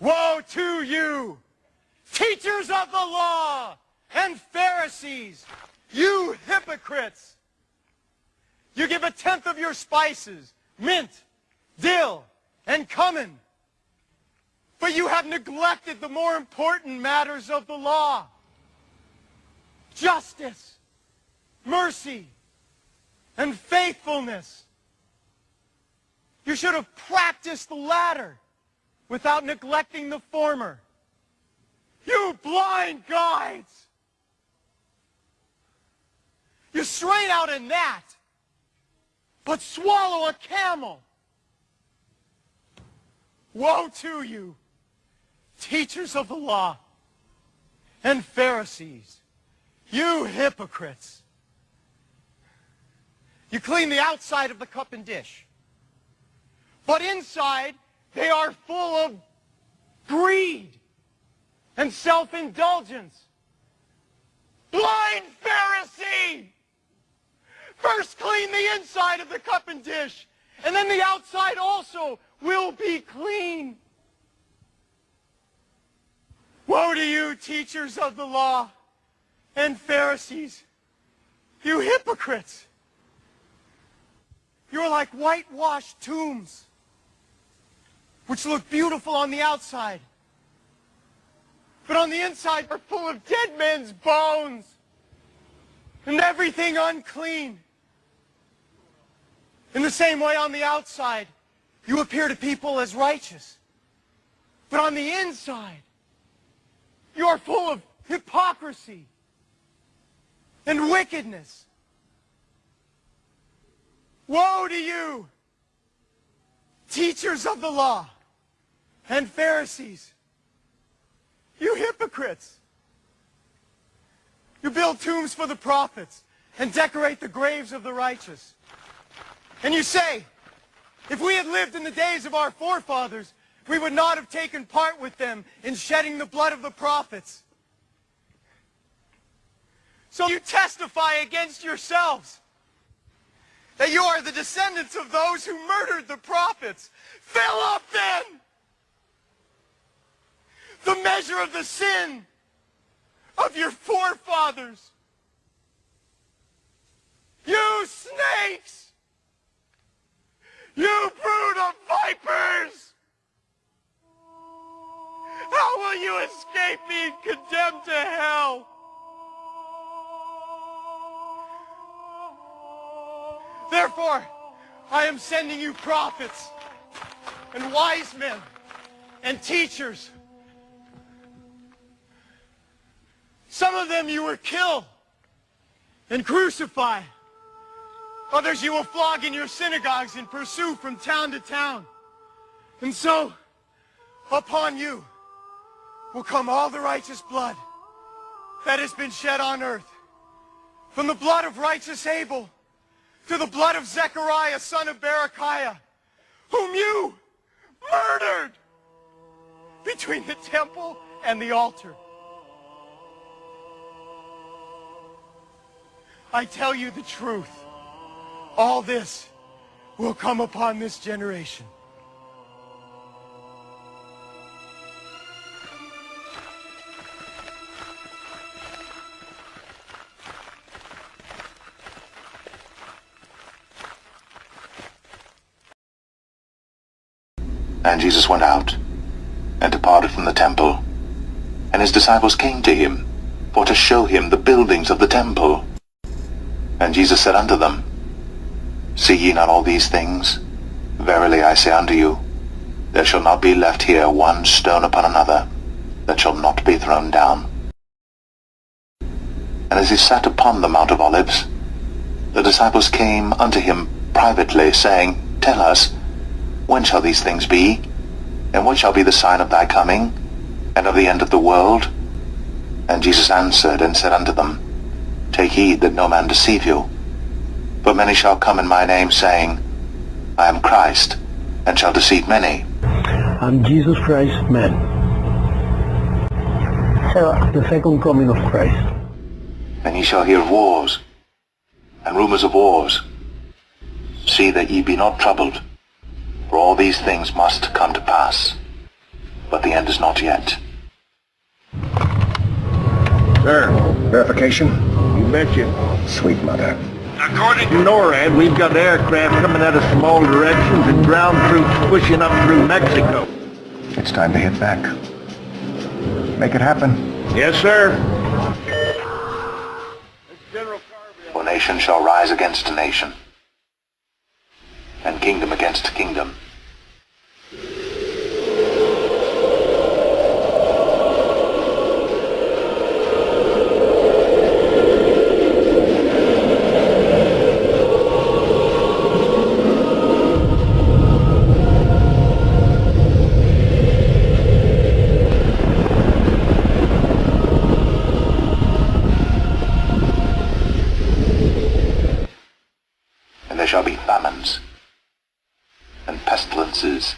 Woe to you, teachers of the law and Pharisees, you hypocrites! You give 1/10 of your spices, mint, dill, and cumin, but you have neglected the more important matters of the law: justice, mercy, and faithfulness. You should have practiced the latter without neglecting the former. You blind guides! You strain out a gnat, but swallow a camel. Woe to you, teachers of the law and Pharisees, you hypocrites! You clean the outside of the cup and dish, but inside they are full of greed and self-indulgence. Blind Pharisee! First clean the inside of the cup and dish, and then the outside also will be clean. Woe to you, teachers of the law and Pharisees, you hypocrites! You're like whitewashed tombs, which look beautiful on the outside, but on the inside are full of dead men's bones and everything unclean. In the same way, on the outside, you appear to people as righteous, but on the inside, you are full of hypocrisy and wickedness. Woe to you, teachers of the law and Pharisees, you hypocrites! You build tombs for the prophets and decorate the graves of the righteous. And you say, if we had lived in the days of our forefathers, we would not have taken part with them in shedding the blood of the prophets. So you testify against yourselves that you are the descendants of those who murdered the prophets. Fill up then the measure of the sin of your forefathers. You snakes! You brood of vipers! How will you escape being condemned to hell? Therefore, I am sending you prophets and wise men and teachers. Some of them you will kill and crucify. Others you will flog in your synagogues and pursue from town to town. And so, upon you will come all the righteous blood that has been shed on earth, from the blood of righteous Abel to the blood of Zechariah, son of Berechiah, whom you murdered between the temple and the altar. I tell you the truth, all this will come upon this generation. And Jesus went out, and departed from the temple. And his disciples came to him, for to show him the buildings of the temple. And Jesus said unto them, See ye not all these things? Verily I say unto you, there shall not be left here one stone upon another, that shall not be thrown down. And as he sat upon the Mount of Olives, the disciples came unto him privately, saying, Tell us, when shall these things be? And what shall be the sign of thy coming, and of the end of the world? And Jesus answered and said unto them, Take heed that no man deceive you. For many shall come in my name, saying, I am Christ, and shall deceive many. I'm Jesus Christ, man. So, the second coming of Christ. And ye shall hear of wars, and rumors of wars. See that ye be not troubled, for all these things must come to pass. but the end is not yet. Sir, verification? You betcha. Sweet mother. According to NORAD, we've got aircraft coming at us from all directions and ground troops pushing up through Mexico. It's time to hit back. Make it happen. Yes, sir. For nation shall rise against nation, and kingdom against kingdom. There shall be famines, and pestilences,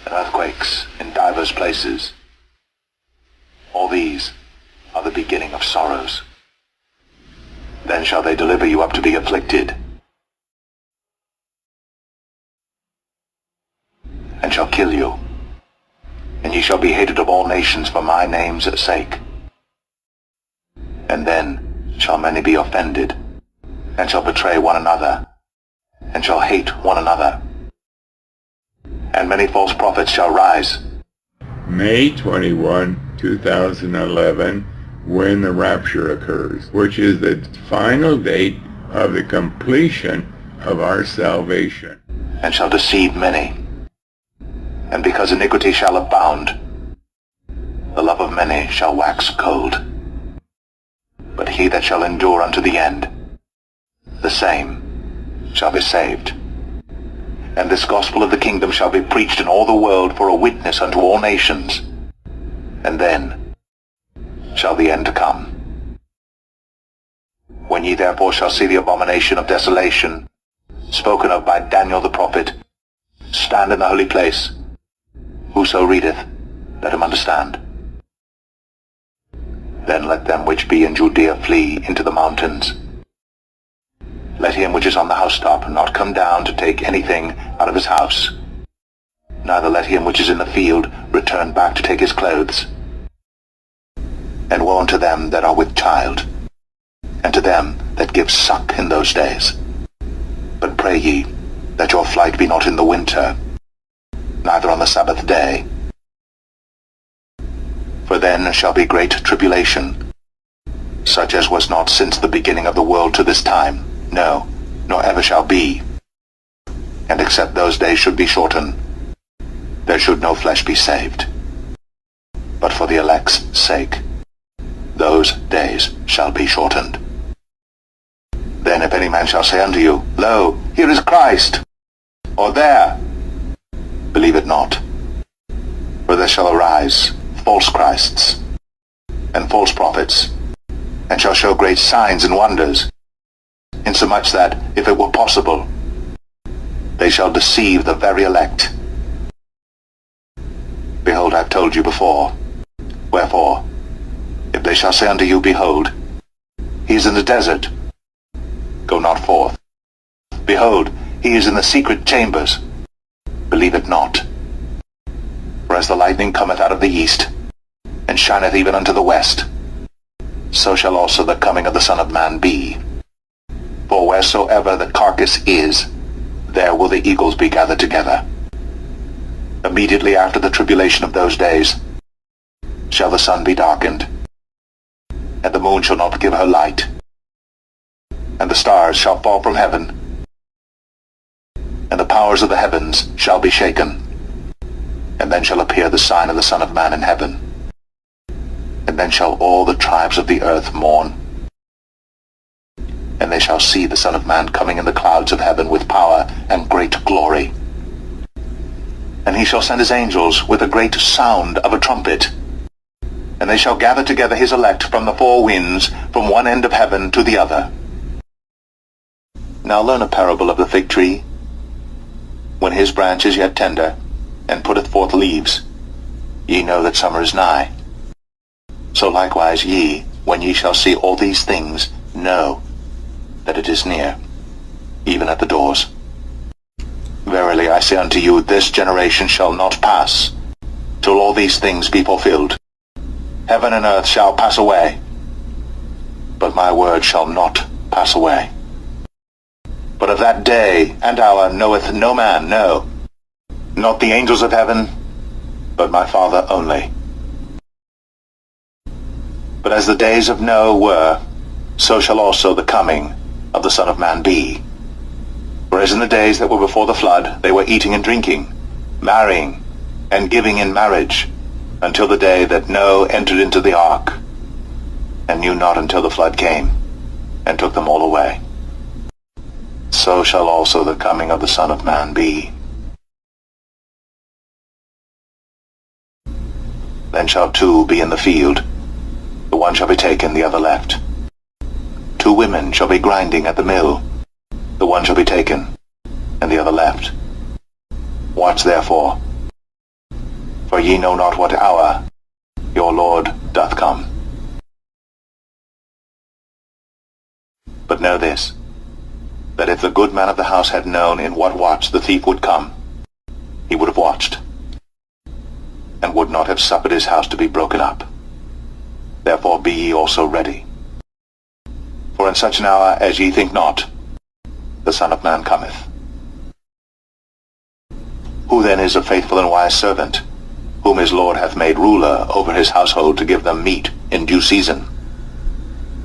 and earthquakes in divers places. All these are the beginning of sorrows. Then shall they deliver you up to be afflicted, and shall kill you, and ye shall be hated of all nations for my name's sake. And then shall many be offended, and shall betray one another, and shall hate one another. And many false prophets shall rise. May 21, 2011, when the rapture occurs, which is the final date of the completion of our salvation. And shall deceive many. And because iniquity shall abound, the love of many shall wax cold. But he that shall endure unto the end, the same shall be saved. And this gospel of the kingdom shall be preached in all the world for a witness unto all nations. And then shall the end come. When ye therefore shall see the abomination of desolation, spoken of by Daniel the prophet, stand in the holy place, whoso readeth, let him understand. Then let them which be in Judea flee into the mountains. Let him which is on the housetop not come down to take anything out of his house. Neither let him which is in the field return back to take his clothes. And woe unto them that are with child, and to them that give suck in those days. But pray ye, that your flight be not in the winter, neither on the Sabbath day. For then shall be great tribulation, such as was not since the beginning of the world to this time, no, nor ever shall be. And except those days should be shortened, there should no flesh be saved. But for the elect's sake, those days shall be shortened. Then if any man shall say unto you, Lo, here is Christ, or there, believe it not. For there shall arise false Christs, and false prophets, and shall show great signs and wonders, insomuch that, if it were possible, they shall deceive the very elect. Behold, I have told you before. Wherefore, if they shall say unto you, Behold, he is in the desert, go not forth. Behold, he is in the secret chambers, believe it not. For as the lightning cometh out of the east, and shineth even unto the west, so shall also the coming of the Son of Man be. For wheresoever the carcass is, there will the eagles be gathered together. Immediately after the tribulation of those days shall the sun be darkened, and the moon shall not give her light, and the stars shall fall from heaven, and the powers of the heavens shall be shaken. And then shall appear the sign of the Son of Man in heaven. And then shall all the tribes of the earth mourn. And they shall see the Son of Man coming in the clouds of heaven with power and great glory. And he shall send his angels with a great sound of a trumpet. And they shall gather together his elect from the four winds, from one end of heaven to the other. Now learn a parable of the fig tree. When his branch is yet tender, and putteth forth leaves, ye know that summer is nigh. So likewise ye, when ye shall see all these things, know that it is near, even at the doors. Verily I say unto you, this generation shall not pass, till all these things be fulfilled. Heaven and earth shall pass away, but my word shall not pass away. But of that day and hour knoweth no man, no, not the angels of heaven, but my Father only. But as the days of Noah were, so shall also the coming of the Son of Man be. For as in the days that were before the flood, they were eating and drinking, marrying, and giving in marriage, until the day that Noah entered into the ark, and knew not until the flood came, and took them all away. So shall also the coming of the Son of Man be. Then shall two be in the field, the one shall be taken, the other left. Two women shall be grinding at the mill, the one shall be taken, and the other left. Watch therefore, for ye know not what hour your Lord doth come. But know this, that if the good man of the house had known in what watch the thief would come, he would have watched, and would not have suffered his house to be broken up. Therefore be ye also ready. For in such an hour as ye think not, the Son of Man cometh. Who then is a faithful and wise servant, whom his Lord hath made ruler over his household to give them meat in due season?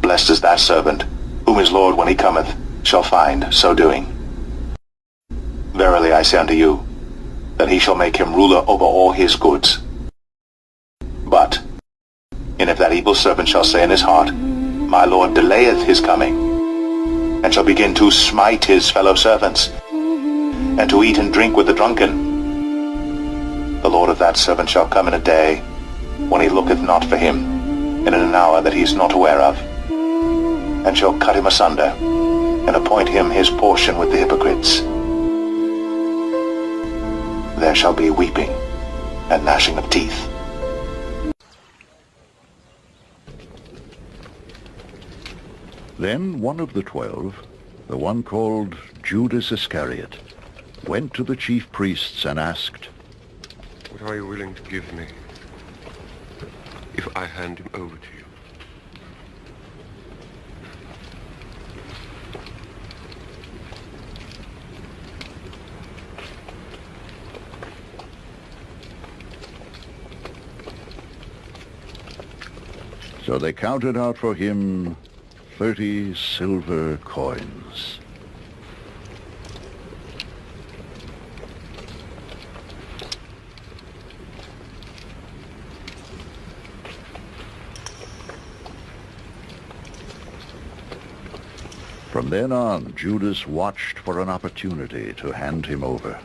Blessed is that servant, whom his Lord, when he cometh, shall find so doing. Verily I say unto you, that he shall make him ruler over all his goods. But, and if that evil servant shall say in his heart, My Lord delayeth his coming, and shall begin to smite his fellow servants, and to eat and drink with the drunken, the Lord of that servant shall come in a day when he looketh not for him, and in an hour that he is not aware of, and shall cut him asunder, and appoint him his portion with the hypocrites. There shall be weeping and gnashing of teeth. Then one of the 12, the one called Judas Iscariot, went to the chief priests and asked, What are you willing to give me if I hand him over to you? So they counted out for him 30 silver coins. From then on, Judas watched for an opportunity to hand him over.